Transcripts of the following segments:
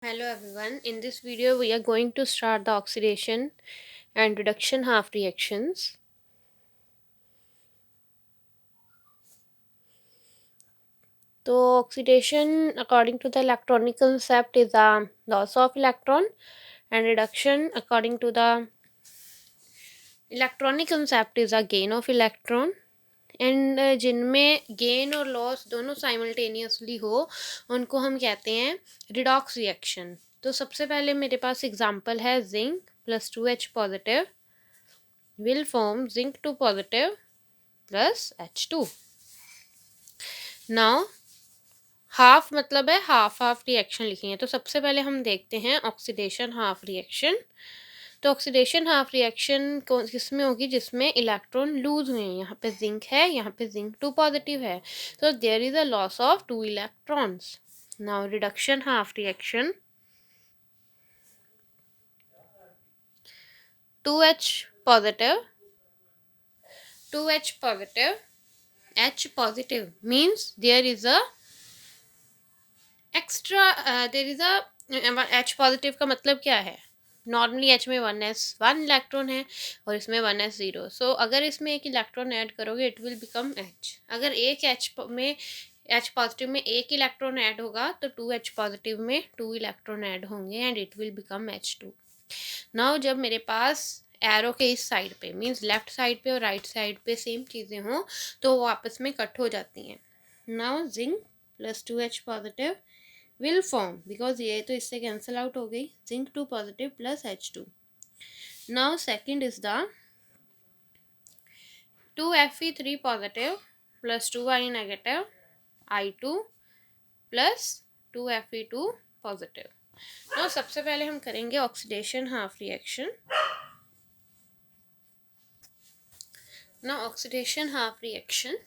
Hello everyone. In this video, we are going to start the oxidation and reduction half reactions. So, oxidation, according to the electronic concept, is a loss of electron, and reduction, according to the electronic concept, is a gain of electron. And जिनमें gain और loss दोनों simultaneously हो उनको हम कहते हैं redox reaction. तो सबसे पहले मेरे पास एग्जांपल है zinc plus 2H positive will form zinc 2 positive plus H2. Now half मतलब है हाफ हाफ रिएक्शन लिखेंगे. तो सबसे पहले हम देखते हैं ऑक्सीडेशन हाफ रिएक्शन. तो ऑक्सीडेशन हाफ रिएक्शन किस में होगी? जिसमें इलेक्ट्रॉन लूज हुए हैं. यहाँ पे जिंक है, यहाँ पे जिंक 2 पॉजिटिव है, तो there is a loss of 2 electrons. Now reduction half reaction, 2H positive, 2H positive, H positive means there is a extra there is a H positive का मतलब क्या है? नॉर्मली एच में 1 इलेक्ट्रॉन है और इसमें 1s0. सो अगर इसमें एक इलेक्ट्रॉन ऐड करोगे इट विल बिकम एच. अगर एक एच पॉजिटिव में एक इलेक्ट्रॉन ऐड होगा तो 2H पॉजिटिव में 2 इलेक्ट्रॉन ऐड होंगे and it will become H2. Now जब मेरे पास एरो के इस साइड पे मीन्स लेफ्ट साइड पे और राइट साइड पे सेम चीज़ें हों तो वो आपस में कट हो जाती हैं. Now zinc plus 2H positive will form, because ये तो इससे कैंसिल आउट हो गई, zinc 2 positive plus H2. Now second is the 2Fe3 positive plus 2I negative I2 plus 2Fe2 positive. Now सबसे पहले हम करेंगे oxidation half reaction. Now oxidation half reaction.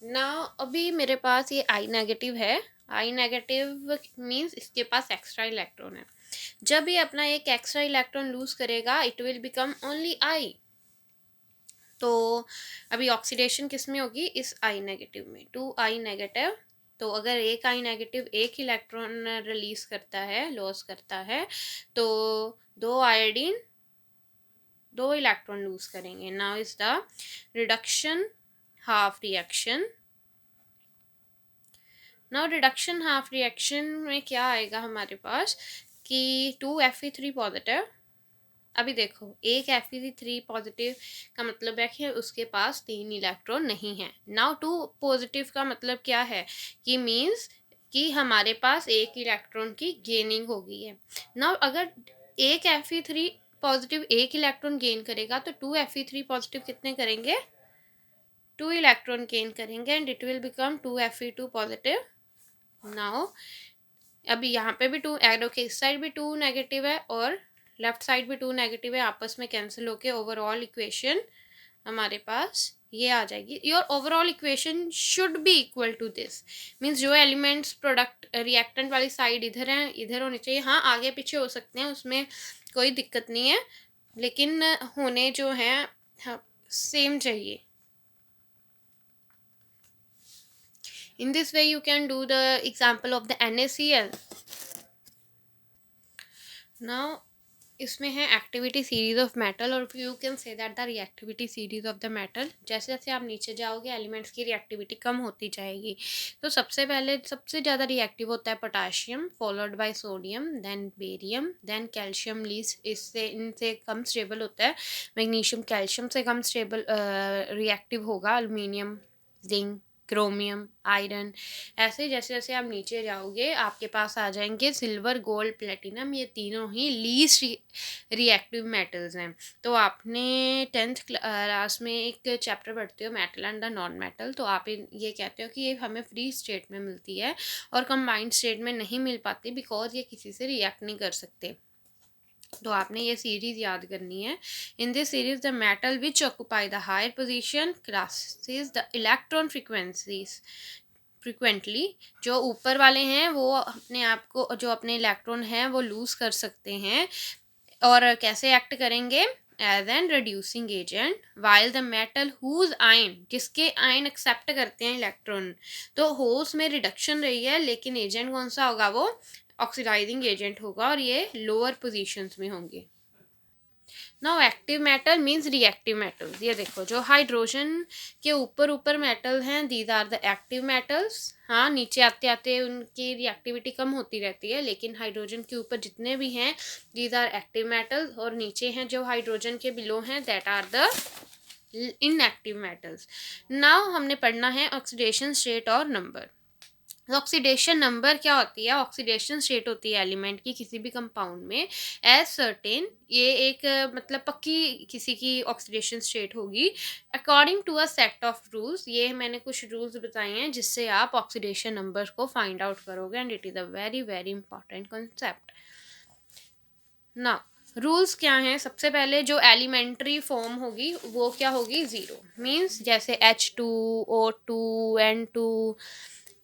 Now अभी मेरे पास ये I नेगेटिव है. आई नेगेटिव मीन्स इसके पास एक्स्ट्रा इलेक्ट्रॉन है. जब ये अपना एक एक्स्ट्रा इलेक्ट्रॉन लूज करेगा it will become only I. तो अभी ऑक्सीडेशन किस में होगी? इस आई नेगेटिव में. 2I negative. तो अगर एक आई नेगेटिव एक इलेक्ट्रॉन रिलीज करता है, लॉस करता है, तो दो आयोडीन 2 इलेक्ट्रॉन लूज करेंगे. Now is the reduction half reaction. Now reduction half reaction में क्या आएगा हमारे पास कि 2Fe3 पॉजिटिव. अभी देखो एक Fe3 पॉजिटिव का मतलब है कि उसके पास 3 इलेक्ट्रॉन नहीं है. नाउ 2 पॉजिटिव का मतलब क्या है कि मीन्स कि हमारे पास एक इलेक्ट्रॉन की गेनिंग हो गई है. नाउ अगर एक Fe3 पॉजिटिव एक इलेक्ट्रॉन गेन करेगा तो 2Fe3 पॉजिटिव कितने करेंगे? 2 इलेक्ट्रॉन गेन करेंगे and it will become 2Fe2 positive. Now अभी यहाँ पे भी 2 एरो के इस साइड भी 2 नेगेटिव है और लेफ्ट साइड भी 2 नेगेटिव है. आपस में कैंसिल होके ओवरऑल इक्वेशन हमारे पास ये आ जाएगी. Your overall equation should be equal to this. Means जो एलिमेंट्स प्रोडक्ट रिएक्टेंट वाली साइड इधर है इधर होनी चाहिए. हाँ आगे पीछे हो सकते हैं, उसमें कोई दिक्कत नहीं है, लेकिन होने जो हैं हाँ, सेम चाहिए. In this way you can do the example of the NaCl. Now इसमें है एक्टिविटी सीरीज ऑफ मेटल और you can say that the reactivity series of the metal. जैसे जैसे आप नीचे जाओगे एलिमेंट्स की रिएक्टिविटी कम होती जाएगी. तो सबसे पहले सबसे ज़्यादा रिएक्टिव होता है potassium, followed by sodium, then barium, then calcium. Least इससे इनसे कम स्टेबल होता है. मैग्नीशियम कैल्शियम से कम स्टेबल रिएक्टिव होगा. Aluminium, zinc, chromium, iron. ऐसे जैसे जैसे आप नीचे जाओगे आपके पास आ जाएंगे सिल्वर, गोल्ड, प्लेटिनम. ये तीनों ही लीस्ट रिएक्टिव मेटल्स हैं. तो आपने 10th क्लास में एक चैप्टर पढ़ते हो metal and the non metal, तो आप ये कहते हो कि ये हमें फ्री स्टेट में मिलती है और कंबाइंड स्टेट में नहीं मिल पाती बिकॉज ये किसी से रिएक्ट नहीं कर सकते. तो आपने ये सीरीज याद करनी है. In this series the metal which occupy the higher position crosses the electron frequencies frequently. जो ऊपर वाले हैं वो अपने आप को जो अपने इलेक्ट्रॉन हैं वो लूज कर सकते हैं और कैसे एक्ट करेंगे? As an reducing agent. While the metal whose ion, जिसके आयन एक्सेप्ट करते हैं इलेक्ट्रॉन, तो होस में रिडक्शन रही है लेकिन एजेंट कौन सा होगा? वो ऑक्सीडाइजिंग एजेंट होगा और ये लोअर पोजीशंस में होंगे। Now active metal means reactive metals. ये देखो जो हाइड्रोजन के ऊपर ऊपर मेटल हैं these are the active metals. हाँ, नीचे आते आते उनकी रिएक्टिविटी कम होती रहती है, लेकिन हाइड्रोजन के ऊपर जितने भी हैं दीज आर एक्टिव मेटल्स, और नीचे हैं जो हाइड्रोजन के बिलो हैं that are the inactive metals. Now हमने पढ़ना है ऑक्सीडेशन स्टेट और नंबर। ऑक्सीडेशन नंबर क्या होती है? ऑक्सीडेशन स्टेट होती है एलिमेंट की किसी भी कंपाउंड में एज सर्टेन, ये एक मतलब पक्की किसी की ऑक्सीडेशन स्टेट होगी according to a set of rules. ये मैंने कुछ रूल्स बताए हैं जिससे आप ऑक्सीडेशन नंबर को फाइंड आउट करोगे, and it is a very very important concept. ना रूल्स क्या हैं? सबसे पहले जो एलिमेंट्री फॉर्म होगी वो क्या होगी? ज़ीरो। मीन्स जैसे H2O2N2,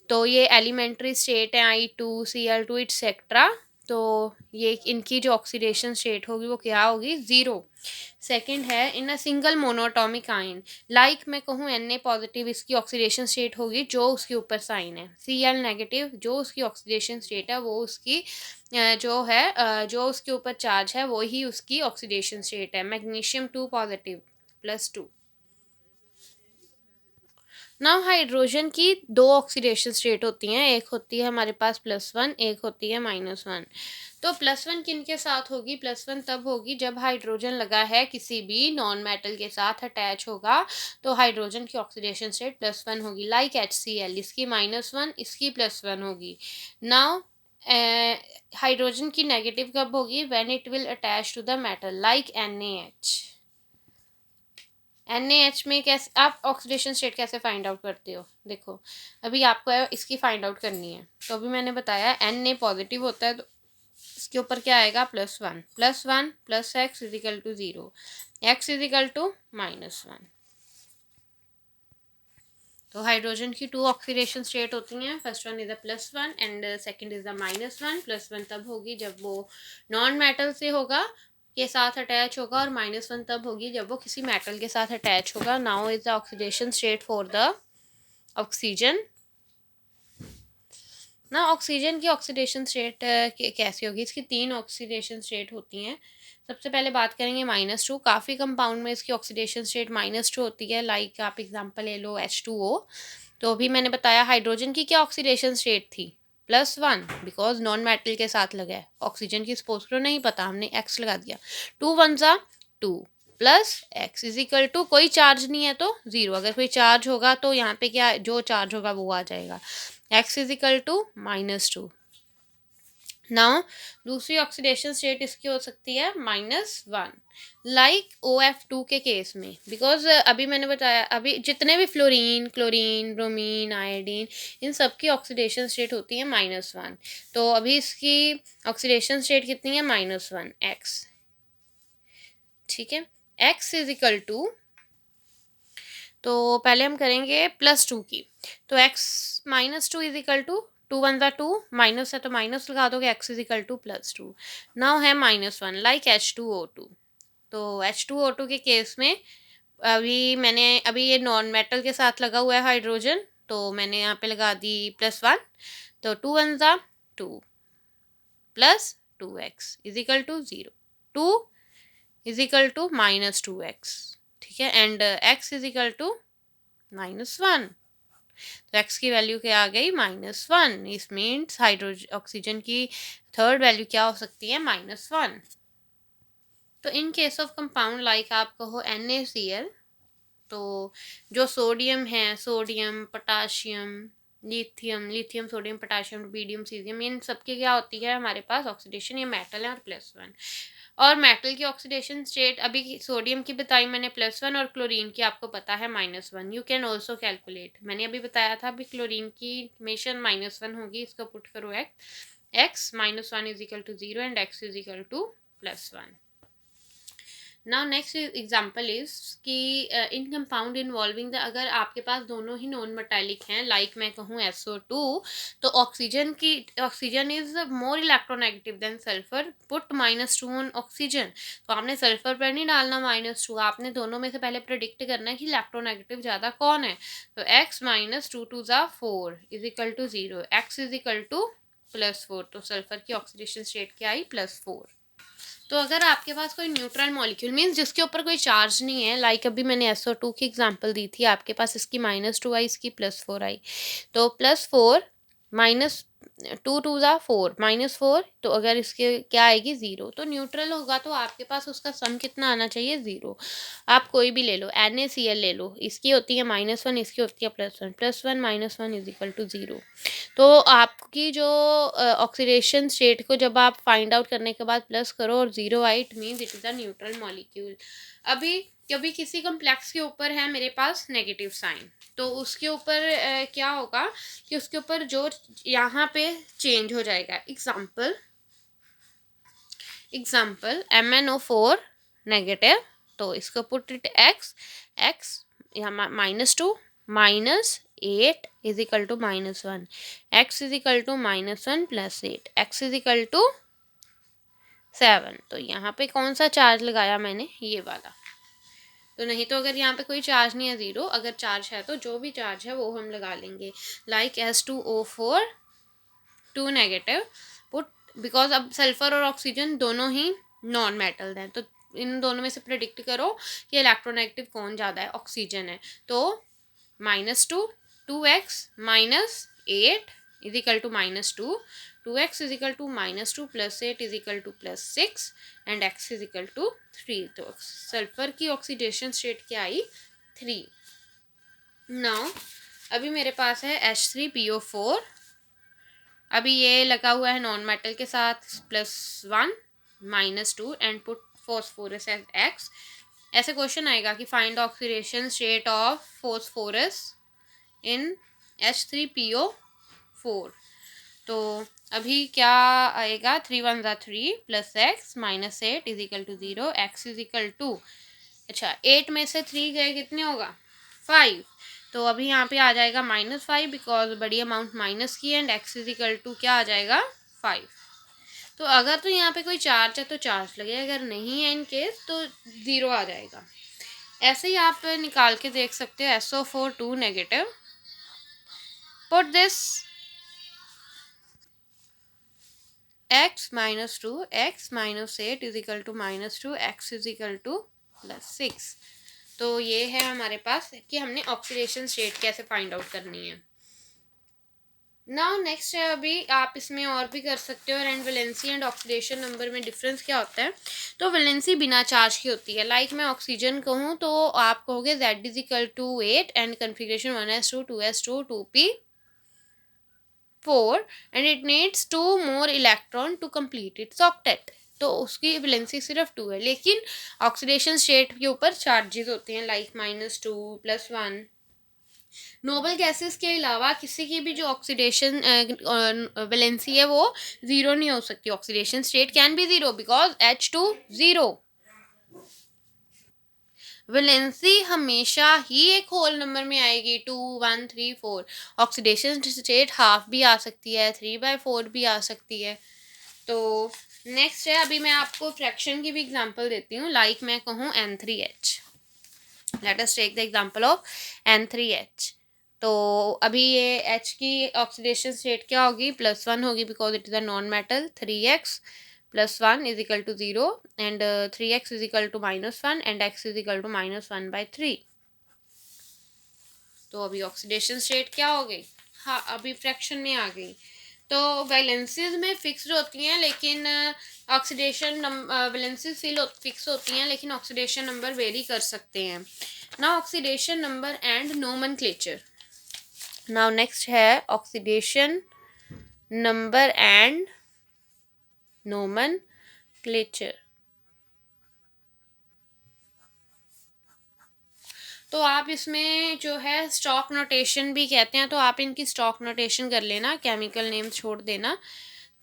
तो ये एलिमेंट्री स्टेट है I2Cl2 इट्सेट्रा। तो ये इनकी जो ऑक्सीडेशन स्टेट होगी वो क्या होगी? ज़ीरो। सेकंड है in a single monoatomic ion, like मैं कहूँ Na पॉजिटिव, इसकी ऑक्सीडेशन स्टेट होगी जो उसके ऊपर साइन है। Cl नेगेटिव, जो उसकी ऑक्सीडेशन स्टेट है वो उसकी जो उसके ऊपर चार्ज है वो ही उसकी ऑक्सीडेशन स्टेट है। Magnesium 2 positive +2। नाउ हाइड्रोजन की दो ऑक्सीडेशन स्टेट होती हैं, एक होती है हमारे पास +1, एक होती है -1। तो +1 किन के साथ होगी? +1 तब होगी जब हाइड्रोजन लगा है किसी भी नॉन मेटल के साथ अटैच होगा, तो हाइड्रोजन की ऑक्सीडेशन स्टेट +1 होगी। लाइक HCl, इसकी -1, इसकी +1 होगी। नाउ हाइड्रोजन की नेगेटिव कब होगी? When it will attach to the metal, like NaH। NaH में कैसे आप ऑक्सीडेशन स्टेट कैसे फाइंड आउट करते हो? देखो, अभी आपको इसकी फाइंड आउट करनी है, तो अभी मैंने बताया Na पॉजिटिव होता है तो इसके ऊपर क्या आएगा? +1 +1 + x = 0, x = -1। तो हाइड्रोजन की 2 ऑक्सीडेशन स्टेट होती हैं, first one is the +1 and second is the -1। +1 तब होगी जब वो नॉन मेटल से होगा के साथ अटैच होगा, और -1 तब होगी जब वो किसी मेटल के साथ अटैच होगा। Now is the oxidation state for the oxygen. ना ऑक्सीजन की ऑक्सीडेशन स्टेट कैसी होगी? इसकी 3 ऑक्सीडेशन स्टेट होती हैं। सबसे पहले बात करेंगे -2। काफ़ी कंपाउंड में इसकी ऑक्सीडेशन स्टेट -2 होती है, लाइक आप एग्जांपल ले लो H2O। तो अभी मैंने बताया हाइड्रोजन की क्या ऑक्सीडेशन स्टेट थी? +1, बिकॉज नॉन मेटल के साथ लगा है। ऑक्सीजन की सपोज करो नहीं पता, हमने x लगा दिया। 2 वन ज़ा 2 प्लस x = कोई चार्ज नहीं है तो 0। अगर कोई चार्ज होगा तो यहाँ पे क्या, जो चार्ज होगा वो आ जाएगा। x = -2। नाउ दूसरी ऑक्सीडेशन स्टेट इसकी हो सकती है -1, लाइक OF2 के केस में, बिकॉज अभी मैंने बताया अभी जितने भी फ्लोरीन, क्लोरीन, ब्रोमीन, आयोडीन, इन सब की ऑक्सीडेशन स्टेट होती है -1। तो अभी इसकी ऑक्सीडेशन स्टेट कितनी है? -1 x। ठीक है, x = तो पहले हम करेंगे +2 की। तो x -2 = 2 वन ज़ा 2, माइनस है तो माइनस लगा दोगे, x = +2। नाउ है -1, लाइक H2O2। तो H2O2 के केस में अभी ये नॉन मेटल के साथ लगा हुआ है हाइड्रोजन, तो मैंने यहाँ पे लगा दी +1। तो 2 वन ज़ा 2 प्लस 2x = 0। 2 = -2x। ठीक है, एंड x = -1। तो x की वैल्यू क्या आ गई? -1। इस मीन्स हाइड्रोजन ऑक्सीजन की थर्ड वैल्यू क्या हो सकती है? -1। तो in case of compound like आप कहो NaCl, तो जो सोडियम है, sodium, potassium, lithium, sodium, potassium, rubidium, caesium, इन सबकी क्या होती है हमारे पास ऑक्सीडेशन? ये मेटल है और +1। और मेटल की ऑक्सीडेशन स्टेट अभी सोडियम की बताई मैंने +1, और क्लोरीन की आपको पता है -1। यू कैन ऑल्सो कैलकुलेट, मैंने अभी बताया था अभी क्लोरीन की मेशन -1 होगी, इसको पुट करो x -1 = 0 and x = +1। Now next example is कि इन कंपाउंड इन्वॉल्विंग द, अगर आपके पास दोनों ही नॉन मेटालिक हैं, लाइक मैं कहूँ SO2, तो oxygen is more electronegative than sulphur, put -2 on oxygen. तो आपने सल्फर पर नहीं डालना -2, आपने दोनों में से पहले प्रेडिक्ट करना है कि इलेक्ट्रोनेगेटिव ज़्यादा कौन है। तो x -2 2 ज़ा 4 = 0, x = +4, तो सल्फर की ऑक्सीडेशन स्टेट क्या आई +4। तो अगर आपके पास कोई न्यूट्रल मॉलिक्यूल मीन्स जिसके ऊपर कोई चार्ज नहीं है, लाइक अभी मैंने SO2 की एग्जांपल दी थी, आपके पास इसकी -2 आई, इसकी +4 आई, तो +4 माइनस 2 2 ज़ा 4 -4, तो अगर इसके क्या आएगी 0, तो न्यूट्रल होगा तो आपके पास उसका सम कितना आना चाहिए 0। आप कोई भी ले लो, NaCl ले लो, इसकी होती है -1, इसकी होती है +1, +1 -1 इज इक्वल टू 0। तो आपकी जो ऑक्सीडेशन स्टेट को जब आप फाइंड आउट करने के बाद प्लस करो और 0 आई, it means it is a neutral molecule. अभी कभी किसी कम्प्लेक्स के ऊपर है मेरे पास नेगेटिव साइन, तो उसके ऊपर क्या होगा कि उसके ऊपर जो यहाँ पे चेंज हो जाएगा। एग्जाम्पल MnO4 नेगेटिव, तो इसको पुट इट x यहाँ -2 -8 is equal to -1, x is equal to -1 + 8, x is equal to 7। तो यहाँ पे कौन सा चार्ज लगाया मैंने, ये वाला। तो नहीं तो अगर यहाँ पे कोई चार्ज नहीं है 0, अगर चार्ज है तो जो भी चार्ज है वो हम लगा लेंगे, like S2O4 2 negative put, because अब सल्फर और ऑक्सीजन दोनों ही नॉन मेटल हैं, तो इन दोनों में से प्रिडिक्ट करो कि इलेक्ट्रोनेगेटिव कौन ज़्यादा है, ऑक्सीजन है। तो -2 2x -8 is equal to -2, 2x is equal to -2 + 8 is equal to +6 and x is equal to 3। तो सल्फर की ऑक्सीडेशन स्टेट क्या आई 3। नाउ अभी मेरे पास है H3PO4, अभी ये लगा हुआ है नॉन मेटल के साथ, +1 -2 and put phosphorus as x। ऐसे क्वेश्चन आएगा कि find oxidation state of phosphorus in H3PO4। तो अभी क्या आएगा, 3 1 ज़ा 3 + x -8 is equal to 0, x is equal to, अच्छा 8 में से 3 गए कितने होगा 5, तो अभी यहाँ पे आ जाएगा -5 बिकॉज बड़ी अमाउंट माइनस की, and x is equal to क्या आ जाएगा 5। तो अगर तो यहाँ पे कोई चार्ज है तो चार्ज लगेगा, अगर नहीं है इन केस तो 0 आ जाएगा। ऐसे ही आप निकाल के देख सकते हो, SO4 2 negative, put this x -2 x -8 is equal to -2, x is equal to +6। तो ये है हमारे पास कि हमने ऑक्सीडेशन स्टेट कैसे फाइंड आउट करनी है। नाउ नेक्स्ट है, अभी आप इसमें और भी कर सकते हो, and valency and oxidation number में डिफरेंस क्या होता है। तो वैलेंसी बिना चार्ज की होती है, लाइक मैं ऑक्सीजन कहूँ तो आप कहोगे Z is equal to 8 and configuration 1s2 2s2 2p4 and it needs 2 more electron to complete its octet. तो उसकी वैलेंसी सिर्फ 2 है, लेकिन ऑक्सीडेशन स्टेट के ऊपर चार्जेस होते हैं, लाइक -2 +1। नोबल गैसेस के अलावा किसी की भी जो ऑक्सीडेशन वैलेंसी है वो 0 नहीं हो सकती, oxidation state can be 0 because H2 0। Valency हमेशा ही एक होल नंबर में आएगी, 2 1 3 4। ऑक्सीडेशन स्टेट हाफ भी आ सकती है, 3/4 भी आ सकती है। तो नेक्स्ट है, अभी मैं आपको फ्रैक्शन की भी एग्जांपल देती हूँ, लाइक मैं कहूँ N3H। Let us take the example of N3H। तो अभी ये H की ऑक्सीडेशन स्टेट क्या होगी, +1 होगी because it is a non metal, 3x + 1 is equal to 0 and 3x is equal to -1 and x is equal to -1/3। तो अभी oxidation state क्या हो गई, हाँ अभी फ्रैक्शन में आ गई। तो वैलेंसीज में फिक्स्ड होती हैं, लेकिन ऑक्सीडेशन वैलेंसीज फिक्स होती हैं, लेकिन ऑक्सीडेशन नंबर वेरी कर सकते हैं। Now oxidation number and nomenclature. Now next है ऑक्सीडेशन नंबर एंड नोमेनक्लेचर। तो आप इसमें जो है स्टॉक नोटेशन भी कहते हैं, तो आप इनकी स्टॉक नोटेशन कर लेना, केमिकल नेम छोड़ देना।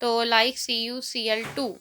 तो लाइक CuCl2